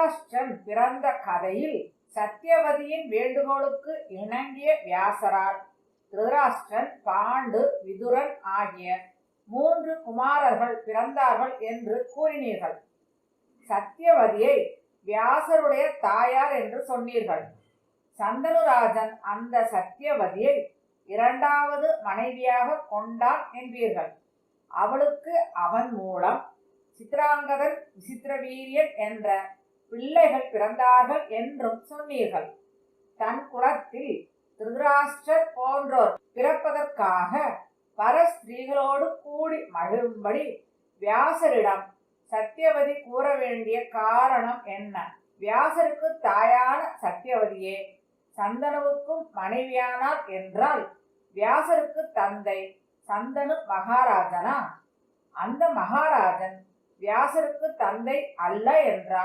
திருதராஷ்டிரன் பிறந்த கதையில் சத்தியவதியின் வேண்டுகோளுக்கு இணங்கிய வியாசரால் திருதராஷ்டிரன், பாண்டு, விதுரன் ஆகிய 3 குமாரர்கள் பிறந்தார்கள் என்று கூறினீர்கள். சத்தியவதியை வியாசருடைய தாயார் என்று சொன்னீர்கள். சந்தனுராஜன் அந்த சத்தியவதியை 2வது மனைவியாக கொண்டான் என்பீர்கள். அவளுக்கு அவன் மூலம் சித்ராங்கதன், விசித்திரவீரியன் என்ற பிள்ளைகள் பிறந்தார்கள் என்றும் சொன்னீர்கள். தன் குலத்தில் திருதராஷ்டிரர் போன்றோர் பிறப்பதற்காக பர ஸ்திரீகளோடு கூடி மகிழும்படி வியாசரிடம் சத்தியவதி கூற வேண்டிய காரணம் என்ன? வியாசருக்கு தாயான சத்தியவதியே சந்தனுவுக்கும் மனைவியானார் என்றால் வியாசருக்கு தந்தை சந்தனு மகாராஜனா? அந்த மகாராஜன் வியாசருக்கு தந்தை அல்ல என்றால்